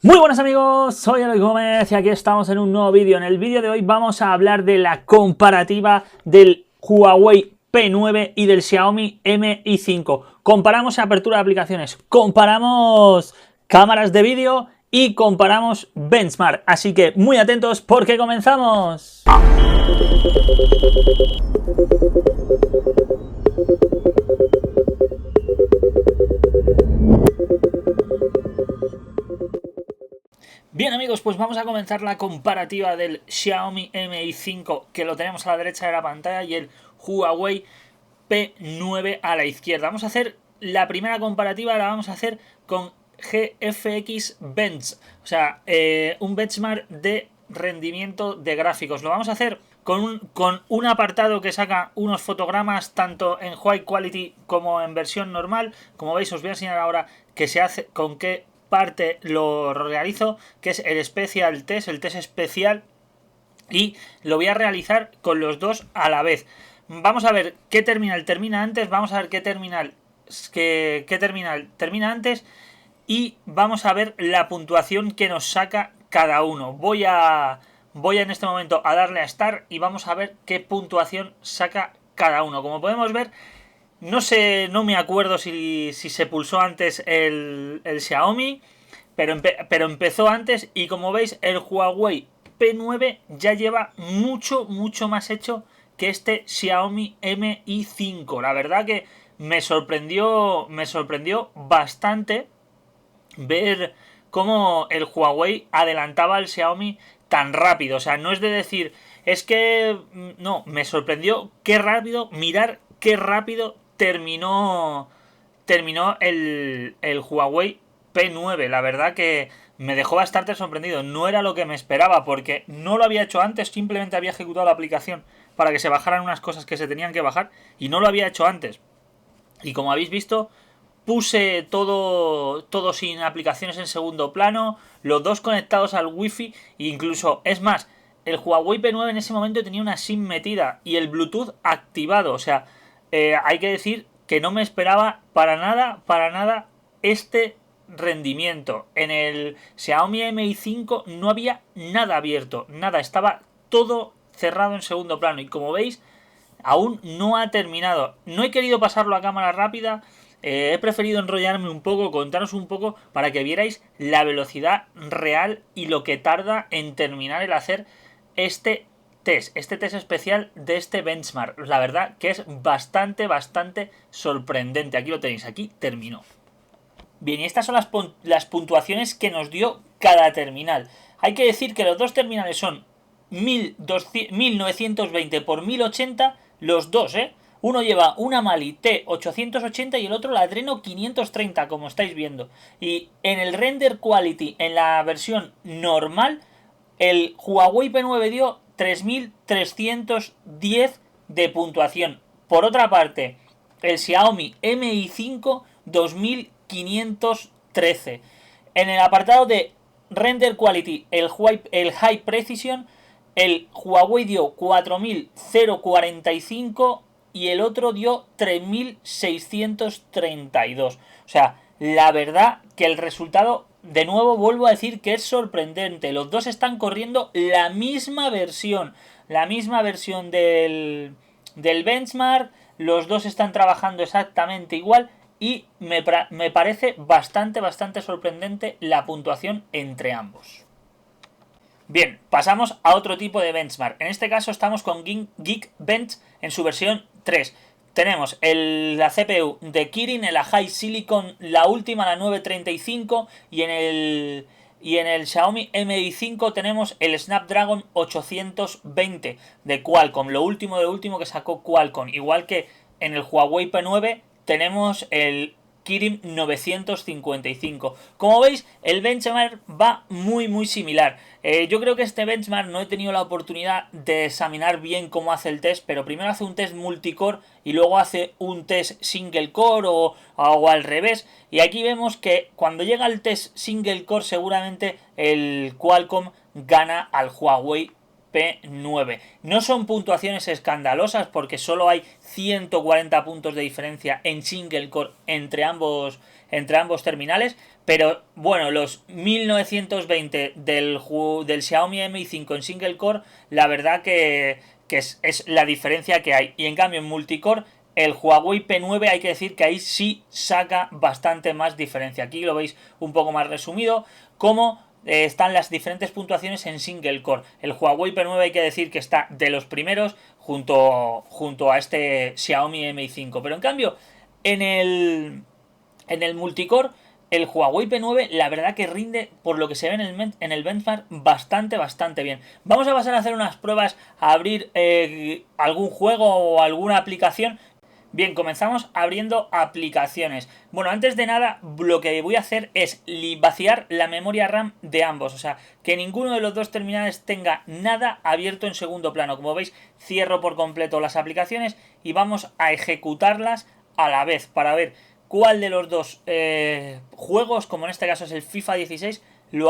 Muy buenas amigos, soy Eloy Gómez y aquí estamos en un nuevo vídeo. En el vídeo de hoy vamos a hablar de la comparativa del Huawei P9 y del Xiaomi Mi 5. Comparamos apertura de aplicaciones, comparamos cámaras de vídeo y comparamos benchmark. Así que muy atentos porque comenzamos. Bien amigos, pues vamos a comenzar la comparativa del Xiaomi Mi 5, que lo tenemos a la derecha de la pantalla, y el Huawei P9 a la izquierda. Vamos a hacer la primera comparativa, la vamos a hacer con GFX Bench, o sea, un benchmark de rendimiento de gráficos. Lo vamos a hacer con un apartado que saca unos fotogramas tanto en High Quality como en versión normal. Como veis, os voy a enseñar ahora que se hace, con qué parte lo realizo, que es el Special Test, el test especial, y lo voy a realizar con los dos a la vez. Vamos a ver qué terminal termina antes, vamos a ver qué terminal termina antes, y vamos a ver la puntuación que nos saca cada uno. Voy a en este momento a darle a Start y vamos a ver qué puntuación saca cada uno. Como podemos ver, no sé, no me acuerdo si se pulsó antes el Xiaomi, pero empezó antes, y como veis el Huawei P9 ya lleva mucho más hecho que este Xiaomi Mi 5. La verdad que me sorprendió bastante ver cómo el Huawei adelantaba al Xiaomi tan rápido. O sea, no es de decir, es que no, me sorprendió qué rápido, mirar qué rápido terminó el Huawei P9. La verdad que me dejó bastante sorprendido. No era lo que me esperaba, porque no lo había hecho antes, simplemente había ejecutado la aplicación para que se bajaran unas cosas que se tenían que bajar, y no lo había hecho antes. Y como habéis visto, puse todo sin aplicaciones en segundo plano, los dos conectados al wifi, e incluso, es más, el Huawei P9 en ese momento tenía una SIM metida y el Bluetooth activado. O sea, hay que decir que no me esperaba para nada este rendimiento. En el Xiaomi Mi 5 no había nada abierto, nada, estaba todo cerrado en segundo plano, y como veis, aún no ha terminado. No he querido pasarlo a cámara rápida, he preferido enrollarme un poco, contaros un poco para que vierais la velocidad real y lo que tarda en terminar el hacer este test especial de este benchmark. La verdad que es bastante sorprendente. Aquí lo tenéis, aquí terminó. Bien, y estas son las puntuaciones que nos dio cada terminal. Hay que decir que los dos terminales son 1920 por 1080, los dos, Uno lleva una Mali T880 y el otro la Adreno 530, como estáis viendo. Y en el render quality, en la versión normal, el Huawei P9 dio 3310 de puntuación. Por otra parte, el Xiaomi Mi 5 2513. En el apartado de render quality, el high precision, el Huawei dio 4045 y el otro dio 3632. O sea, la verdad que el resultado, de nuevo vuelvo a decir que es sorprendente. Los dos están corriendo la misma versión del benchmark. Los dos están trabajando exactamente igual, y me parece bastante sorprendente la puntuación entre ambos. Bien, pasamos a otro tipo de benchmark. En este caso estamos con Geekbench en su versión 3. Tenemos la CPU de Kirin, en la High Silicon, la última, la 935, y en el Xiaomi Mi 5 tenemos el Snapdragon 820 de Qualcomm, lo último que sacó Qualcomm. Igual que en el Huawei P9 tenemos el Kirin 955. Como veis, el benchmark va muy similar. Yo creo que este benchmark no he tenido la oportunidad de examinar bien cómo hace el test, pero primero hace un test multicore y luego hace un test single core o al revés. Y aquí vemos que cuando llega el test single core, seguramente el Qualcomm gana al Huawei P9. No son puntuaciones escandalosas, porque solo hay 140 puntos de diferencia en single core entre ambos terminales, Pero bueno, los 1920 del Xiaomi Mi 5 en single core, la verdad que es la diferencia que hay. Y en cambio en multicore, el Huawei P9 hay que decir que ahí sí saca bastante más diferencia. Aquí lo veis un poco más resumido, cómo están las diferentes puntuaciones en single core. El Huawei P9 hay que decir que está de los primeros junto a este Xiaomi Mi 5. Pero en cambio, en el multicore, el Huawei P9 la verdad que rinde, por lo que se ve en el benchmark, bastante bien. Vamos a pasar a hacer unas pruebas, a abrir algún juego o alguna aplicación. Bien, comenzamos abriendo aplicaciones. Bueno, antes de nada, lo que voy a hacer es vaciar la memoria RAM de ambos. O sea, que ninguno de los dos terminales tenga nada abierto en segundo plano. Como veis, cierro por completo las aplicaciones y vamos a ejecutarlas a la vez para ver cuál de los dos juegos, como en este caso es el FIFA 16, cuál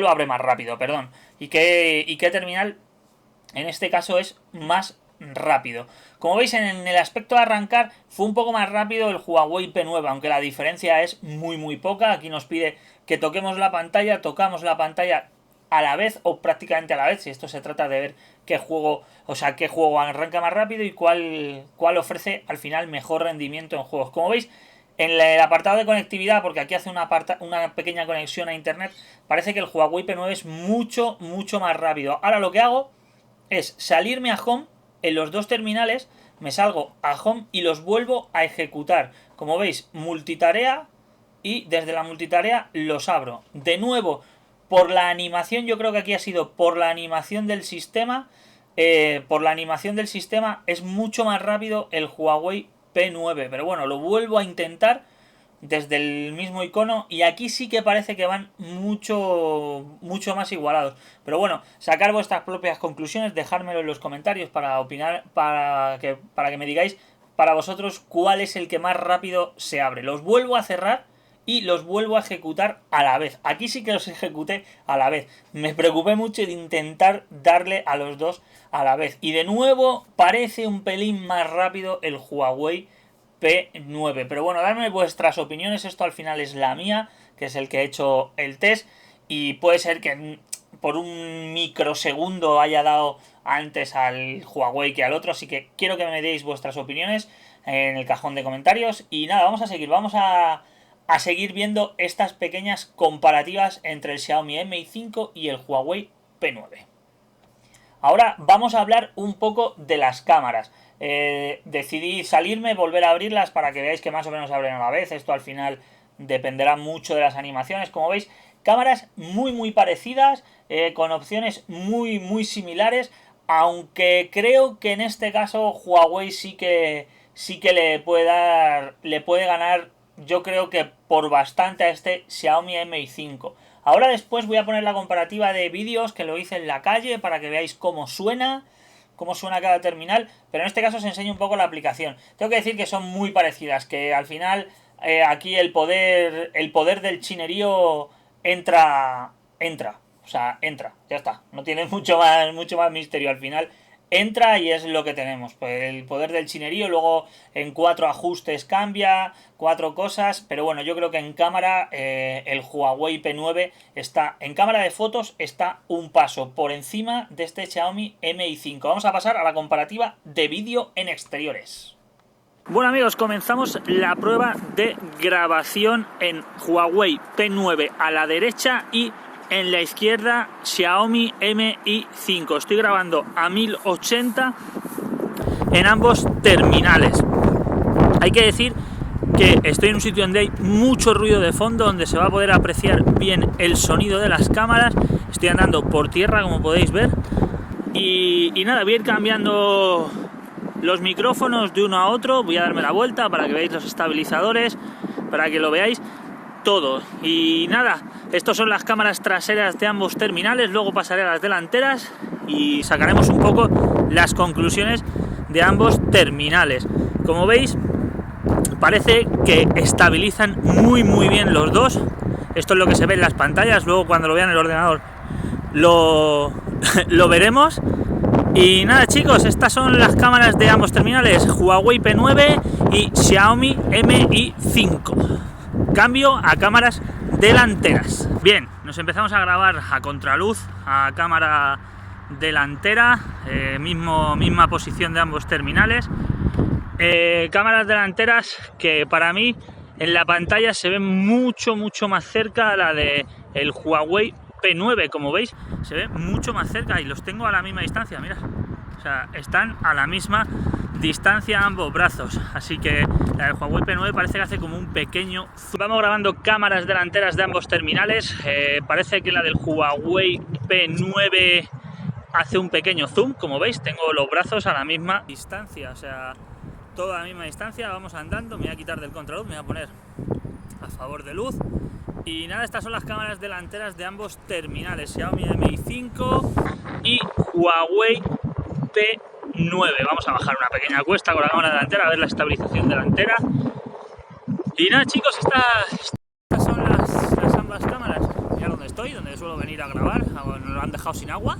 lo abre más rápido, perdón. Y qué terminal en este caso es más rápido. Como veis, en el aspecto de arrancar fue un poco más rápido el Huawei P9, aunque la diferencia es muy poca. Aquí nos pide que toquemos la pantalla, tocamos la pantalla a la vez o prácticamente a la vez, si esto se trata de ver qué juego arranca más rápido y cuál ofrece al final mejor rendimiento en juegos. Como veis, en el apartado de conectividad, porque aquí hace una pequeña conexión a internet, parece que el Huawei P9 es mucho más rápido. Ahora lo que hago es salirme a Home. En los dos terminales me salgo a Home y los vuelvo a ejecutar. Como veis, multitarea, y desde la multitarea los abro. De nuevo, por la animación, yo creo que aquí ha sido por la animación del sistema. Es mucho más rápido el Huawei P9. Pero bueno, lo vuelvo a intentar desde el mismo icono y aquí sí que parece que van mucho más igualados. Pero bueno, sacar vuestras propias conclusiones, dejármelo en los comentarios para opinar, para que me digáis para vosotros cuál es el que más rápido se abre. Los vuelvo a cerrar y los vuelvo a ejecutar a la vez. Aquí sí que los ejecuté a la vez. Me preocupé mucho de intentar darle a los dos a la vez. Y de nuevo parece un pelín más rápido el Huawei P9. Pero bueno, dadme vuestras opiniones. Esto al final es la mía, que es el que he hecho el test. Y puede ser que por un microsegundo haya dado antes al Huawei que al otro. Así que quiero que me deis vuestras opiniones en el cajón de comentarios. Y nada, vamos a seguir. Vamos a seguir viendo estas pequeñas comparativas entre el Xiaomi Mi 5 y el Huawei P9. Ahora vamos a hablar un poco de las cámaras. Decidí salirme, volver a abrirlas para que veáis que más o menos abren a la vez. Esto al final dependerá mucho de las animaciones. Como veis, cámaras muy parecidas, con opciones muy similares, aunque creo que en este caso Huawei sí que le puede ganar, yo creo que por bastante, a este Xiaomi Mi 5. Ahora después voy a poner la comparativa de vídeos que lo hice en la calle para que veáis cómo suena cada terminal, pero en este caso os enseño un poco la aplicación. Tengo que decir que son muy parecidas, que al final aquí el poder del chinerío entra, o sea, entra, ya está, no tiene mucho más misterio. Al final entra y es lo que tenemos, pues el poder del chinerío. Luego en 4 ajustes cambia, 4 cosas, pero bueno, yo creo que en cámara el Huawei P9 está, en cámara de fotos, está un paso por encima de este Xiaomi Mi 5. Vamos a pasar a la comparativa de vídeo en exteriores. Bueno amigos, comenzamos la prueba de grabación en Huawei P9 a la derecha y en la izquierda Xiaomi Mi 5. Estoy grabando a 1080 en ambos terminales. Hay que decir que estoy en un sitio donde hay mucho ruido de fondo, donde se va a poder apreciar bien el sonido de las cámaras. Estoy andando por tierra, como podéis ver. Y nada, voy a ir cambiando los micrófonos de uno a otro. Voy a darme la vuelta para que veáis los estabilizadores, para que lo veáis todo. Y nada, estas son las cámaras traseras de ambos terminales. Luego pasaré a las delanteras y sacaremos un poco las conclusiones de ambos terminales. Como veis, parece que estabilizan muy bien los dos. Esto es lo que se ve en las pantallas. Luego cuando lo vean en el ordenador lo veremos. Y nada chicos, estas son las cámaras de ambos terminales, Huawei P9 y Xiaomi Mi 5. Cambio a cámaras delanteras. Bien, nos empezamos a grabar a contraluz, a cámara delantera, misma posición de ambos terminales. Cámaras delanteras que para mí en la pantalla se ve mucho más cerca a la de el Huawei P9, como veis, se ve mucho más cerca y los tengo a la misma distancia, mira. O sea, están a la misma distancia ambos brazos, así que la del Huawei P9 parece que hace como un pequeño zoom. Vamos grabando cámaras delanteras de ambos terminales, parece que la del Huawei P9 hace un pequeño zoom, como veis, tengo los brazos a la misma distancia, o sea, toda a la misma distancia, vamos andando, me voy a quitar del contraluz, me voy a poner a favor de luz. Y nada, estas son las cámaras delanteras de ambos terminales, Xiaomi Mi 5 y Huawei P9. Vamos a bajar una pequeña cuesta con la cámara delantera, a ver la estabilización delantera. Y nada, chicos, estas son las ambas cámaras. Mirad donde estoy, donde suelo venir a grabar, nos lo han dejado sin agua.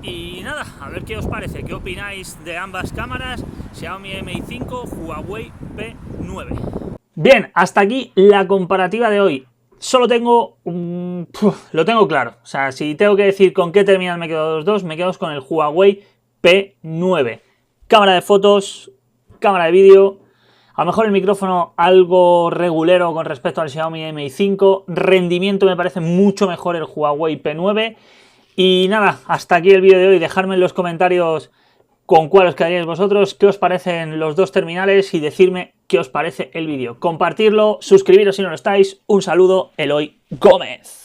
Y nada, a ver qué os parece, qué opináis de ambas cámaras, Xiaomi Mi 5, Huawei P9. Bien, hasta aquí la comparativa de hoy. Solo tengo lo tengo claro, o sea, si tengo que decir con qué terminal me quedo de los dos, me quedo con el Huawei P9. Cámara de fotos, cámara de vídeo, a lo mejor el micrófono algo regulero con respecto al Xiaomi Mi 5, rendimiento me parece mucho mejor el Huawei P9. Y nada, hasta aquí el vídeo de hoy, dejadme en los comentarios con cuál os quedaríais vosotros, qué os parecen los dos terminales y decirme qué os parece el vídeo. Compartirlo, suscribiros si no lo estáis. Un saludo, Eloy Gómez.